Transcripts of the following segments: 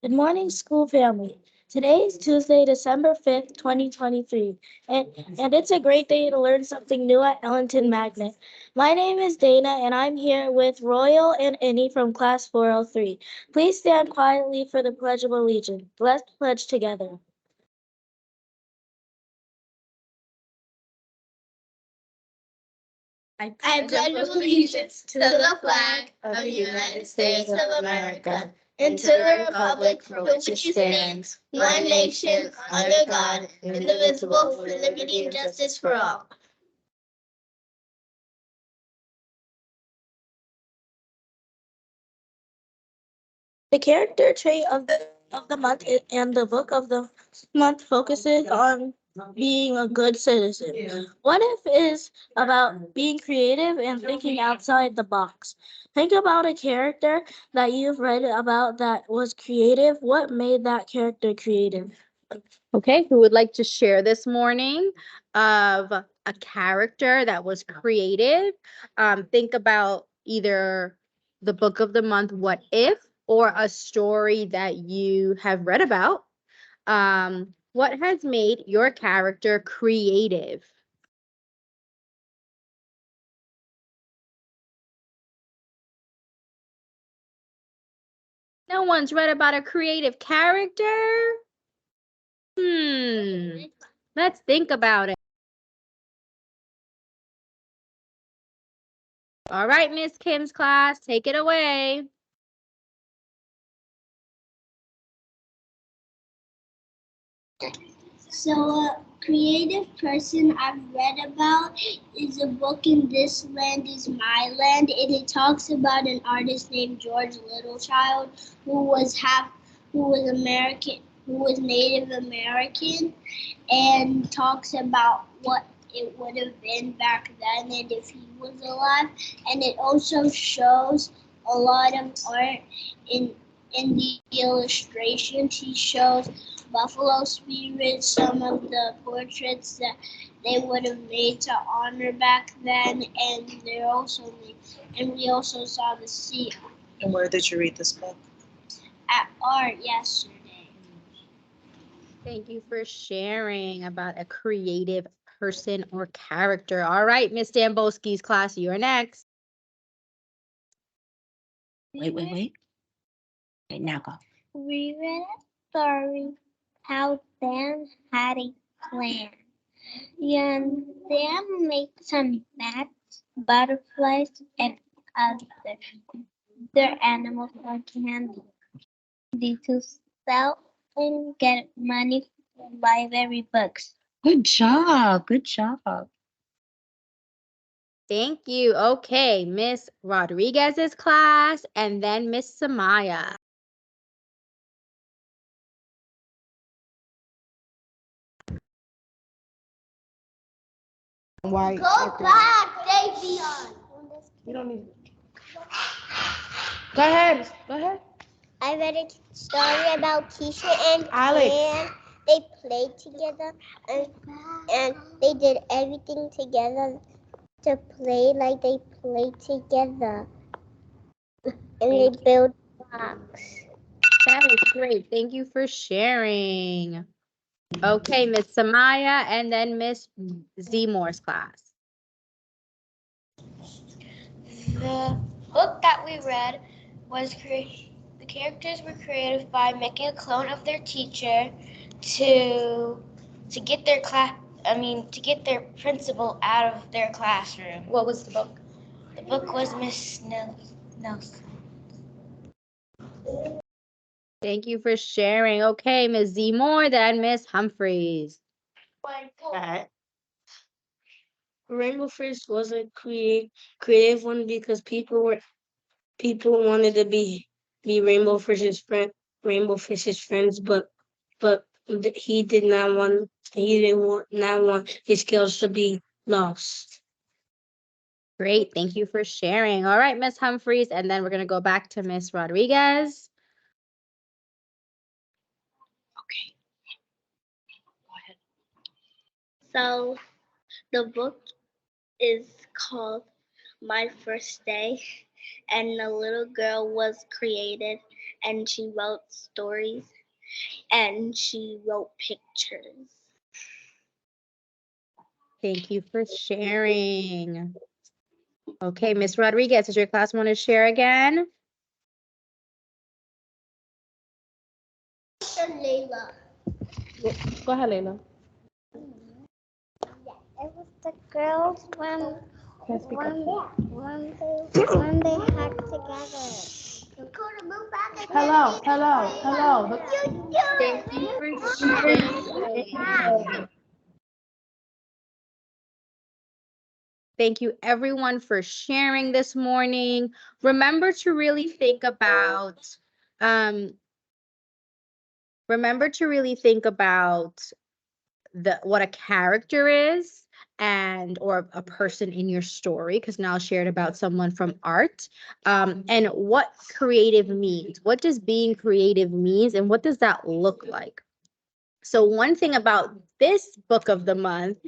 Good morning, school family. Today is Tuesday, December 5th, 2023, and it's a great day to learn something new at Ellington Magnet. My name is Dana, and I'm here with Royal and Innie from Class 403. Please stand quietly for the Pledge of Allegiance. Let's pledge together. I pledge allegiance to the flag of the United States of America and to the republic for which it stands, one nation, under God, indivisible, for liberty and justice for all. The character trait of the month and the book of the month focuses on being a good citizen. What if is about being creative and thinking outside the box. Think about a character that you've read about that was creative. What made that character creative? Okay, who would like to share this morning of a character that was creative? Think about either the book of the month, What If, or a story that you have read about. What has made your character creative? No one's read about a creative character? Let's think about it. All right, Miss Kim's class, take it away. So a creative person I've read about is a book in This Land Is My Land, and it talks about an artist named George Littlechild who was American, who was Native American, and talks about what it would have been back then and if he was alive. And it also shows a lot of art in the illustrations. He shows buffalo spirits, some of the portraits that they would have made to honor back then, and we also saw the seal. And where did you read this book? At art yesterday. Thank you for sharing about a creative person or character. All right, Miss Damboski's class, you're next. Wait. Okay, now go. We read a story how Dan had a plan. And Dan made some bats, butterflies, and other animals for candy to sell and get money for library books. Good job. Good job. Thank you. Okay, Miss Rodriguez's class, and then Miss Samaya. Why? Go back, Davion. You don't need. Go ahead. Go ahead. I read a story about Keisha and Alex. Ann. They played together and they did everything together to play like they played together. And they built blocks. That was great. Thank you for sharing. Okay, Miss Samaya, and then Miss Zmore's class. The book that we read was the characters were created by making a clone of their teacher to get their to get their principal out of their classroom. What was the book? The book was Miss Nelson. Thank you for sharing. Okay, Miss Zmore, then Miss Humphreys. Rainbow Fish was a creative one because people wanted to be Rainbow Fish's friends, but he did not want his skills to be lost. Great. Thank you for sharing. All right, Miss Humphreys, and then we're going to go back to Miss Rodriguez. Okay. Go ahead. So the book is called My First Day, and the little girl was created, and she wrote stories, and she wrote pictures. Thank you for sharing. Okay, Miss Rodriguez, does your class want to share again? Layla. Go ahead, Layla. It was the girls Can I speak up? when they hacked together. Hello. Thank you for sharing. Thank you everyone for sharing this morning. Remember to really think about um what a character is and or a person in your story, because now shared about someone from art, and what creative means. What does being creative means and what does that look like? So one thing about this book of the month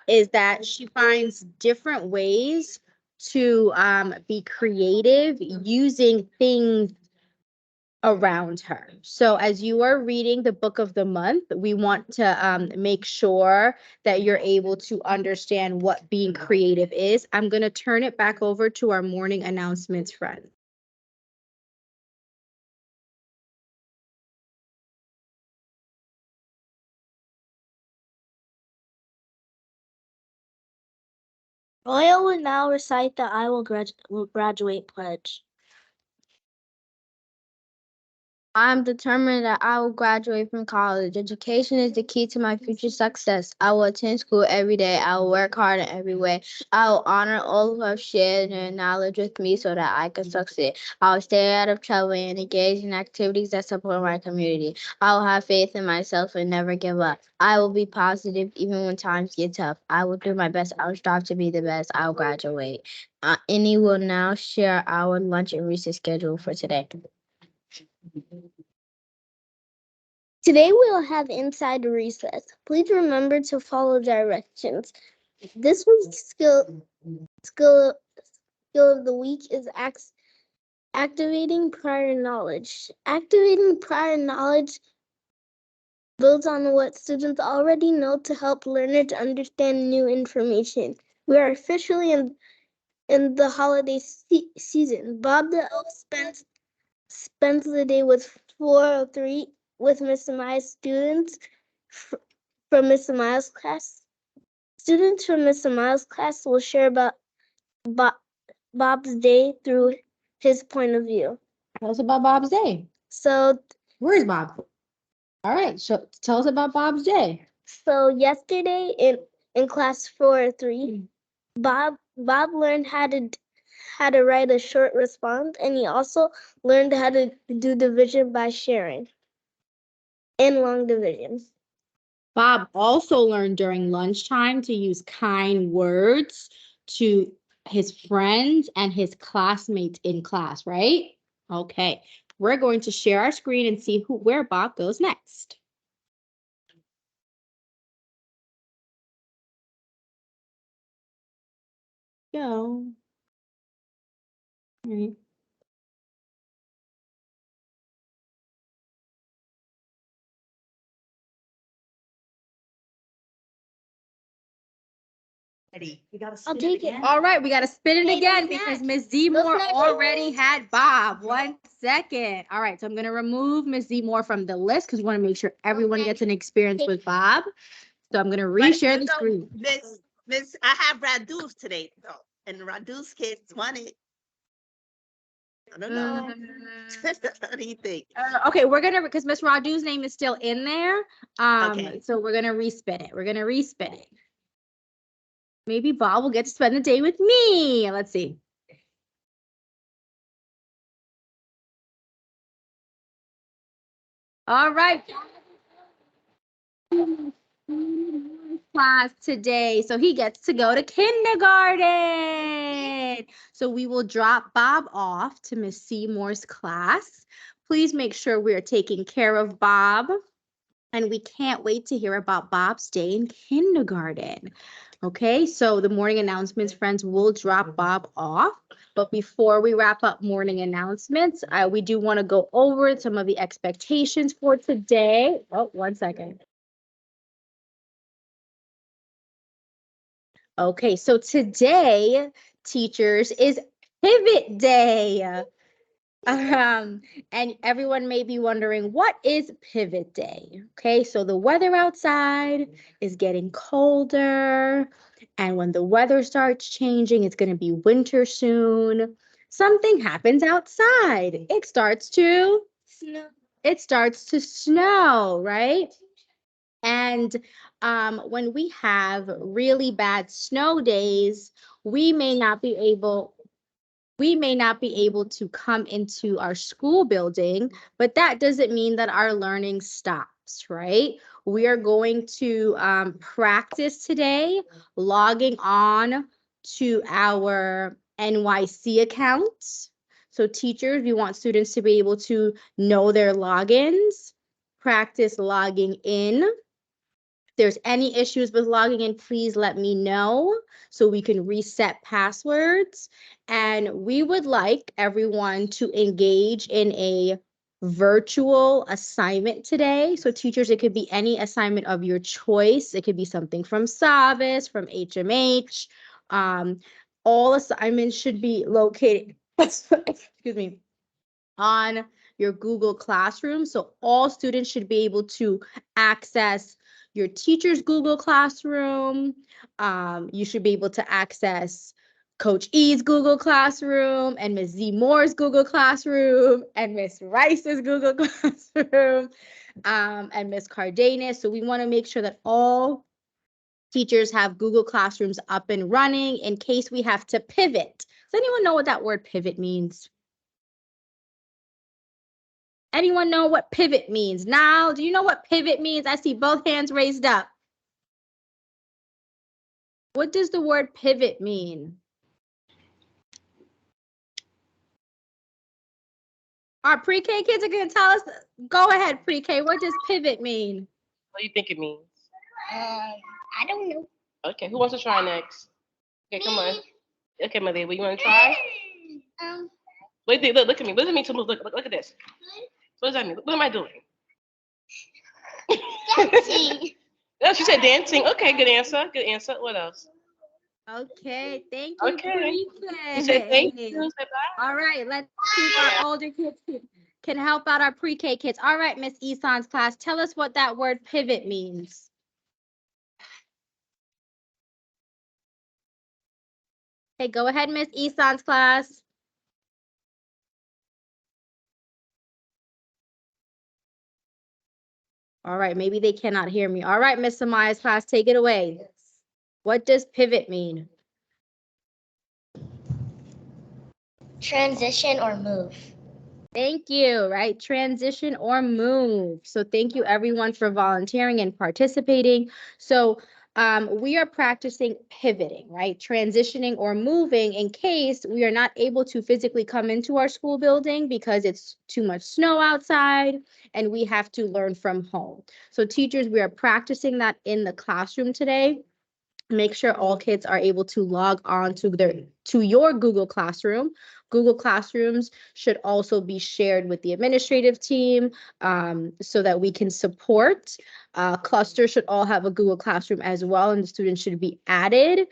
is that she finds different ways to be creative using things around her. So as you are reading the book of the month, we want to make sure that you're able to understand what being creative is. I'm going to turn it back over to our morning announcements friend. Royal will now recite the I will graduate pledge. I'm determined that I will graduate from college. Education is the key to my future success. I will attend school every day. I will work hard in every way. I will honor all who have shared their knowledge with me so that I can succeed. I will stay out of trouble and engage in activities that support my community. I will have faith in myself and never give up. I will be positive even when times get tough. I will do my best. I will strive to be the best. I will graduate. Annie will now share our lunch and recess schedule for today. Today we'll have inside recess. Please remember to follow directions. This week's skill of the week is activating prior knowledge. Activating prior knowledge builds on what students already know to help learners understand new information. We are officially in the holiday season. Bob the Elf spends the day with 403 with Miss Maya's students from Miss Maya's class. Students from Miss Maya's class will share about Bob's day through his point of view. Tell us about Bob's day. So, Where's Bob? All right, so tell us about Bob's day. so yesterday in class 403, Bob learned how to write a short response, and he also learned how to do division by sharing and long division. Bob also learned during lunchtime to use kind words to his friends and his classmates in class, right? Okay, we're going to share our screen and see where Bob goes next. Go. All right. I'll take it. All right, we got to spin it Hey, again those because snacks. Miss Zmore snacks. already had Bob. 1 second. All right, so I'm going to remove Miss Zmore from the list because we want to make sure everyone gets an experience with Bob. So I'm going to reshare the screen. Miss, I have Radu's today though, and Radu's kids want it. I don't know. What do you think? Okay, we're gonna, because Miss Radu's name is still in there. Okay. So we're gonna respin it. We're gonna respin it. Maybe Bob will get to spend the day with me. Let's see. All right. Class today, so he gets to go to kindergarten. So we will drop Bob off to Miss Seymour's class. Please make sure we are taking care of Bob. And we can't wait to hear about Bob's day in kindergarten. Okay, so the morning announcements, friends, will drop Bob off. But before we wrap up morning announcements, we do want to go over some of the expectations for today. Oh, 1 second. Okay, so today, teachers, is Pivot Day. And everyone may be wondering, what is Pivot Day? Okay, so the weather outside is getting colder, and when the weather starts changing, it's going to be winter soon. Something happens outside. It starts to Snow. it starts to snow, right? And when we have really bad snow days, we may not be able we may not be able to come into our school building, but that doesn't mean that our learning stops, right? We are going to practice today, logging on to our NYC accounts. So teachers, we want students to be able to know their logins, practice logging in. If there's any issues with logging in, please let me know so we can reset passwords. And we would like everyone to engage in a virtual assignment today. So teachers, it could be any assignment of your choice. It could be something from Savis, from HMH. All assignments should be located, excuse me, on your Google Classroom. So all students should be able to access your teacher's Google Classroom. You should be able to access Coach E's Google Classroom and Ms. Z Moore's Google Classroom and Ms. Rice's Google Classroom and Ms. Cardenas. So we want to make sure that all teachers have Google Classrooms up and running in case we have to pivot. Does anyone know what that word pivot means? Anyone know what pivot means? Now, do you know what pivot means? I see both hands raised up. What does the word pivot mean? Our pre-K kids are going to tell us. Go ahead, pre-K. What does pivot mean? What do you think it means? I don't know. Okay, who wants to try next? Okay, come on. Okay, Mother, you want to try? Wait, look at me. What does it mean to move? Look at this. What does that mean? What am I doing? Dancing. Oh, she said dancing. Okay, good answer. Good answer. What else? Okay, thank you, Okay. pre-K. You said thank you. Say bye. All right, let's see if our older kids can help out our pre-K kids. All right, Miss Eson's class, tell us what that word pivot means. Okay, go ahead, Miss Eson's class. All right, maybe they cannot hear me. All right, Miss Amaya's class, take it away. What does pivot mean? Transition or move. Thank you, right? Transition or move. So thank you everyone for volunteering and participating. So we are practicing pivoting, right? Transitioning or moving in case we are not able to physically come into our school building because it's too much snow outside and we have to learn from home. So teachers, we are practicing that in the classroom today. Make sure all kids are able to log on to your Google Classroom. Google Classrooms should also be shared with the administrative team so that we can support. Clusters should all have a Google Classroom as well, and the students should be added.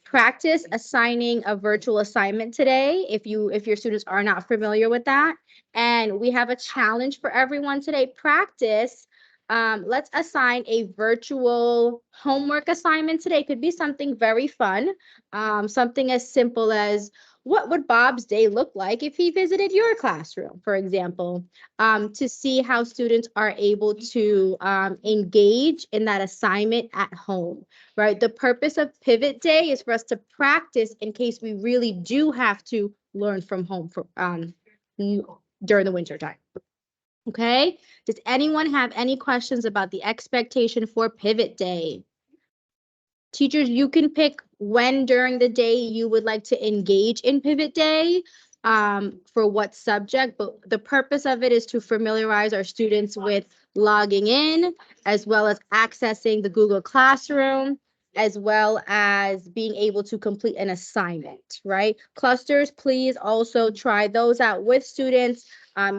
Practice assigning a virtual assignment today if your students are not familiar with that. And we have a challenge for everyone today. Practice let's assign a virtual homework assignment today. It could be something very fun, something as simple as what would Bob's day look like if he visited your classroom, for example, to see how students are able to engage in that assignment at home, right? The purpose of Pivot Day is for us to practice in case we really do have to learn from home for during the winter time. Okay, does anyone have any questions about the expectation for Pivot Day? Teachers, you can pick when during the day you would like to engage in Pivot Day for what subject, but the purpose of it is to familiarize our students with logging in as well as accessing the Google Classroom. as well as being able to complete an assignment, right? Clusters, please also try those out with students.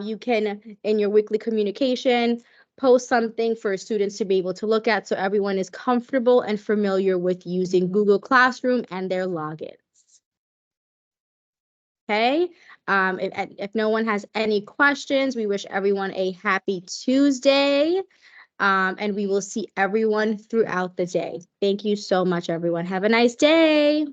You can, in your weekly communication, post something for students to be able to look at so everyone is comfortable and familiar with using Google Classroom and their logins. Okay, if no one has any questions, we wish everyone a happy Tuesday. And we will see everyone throughout the day. Thank you so much, everyone. Have a nice day.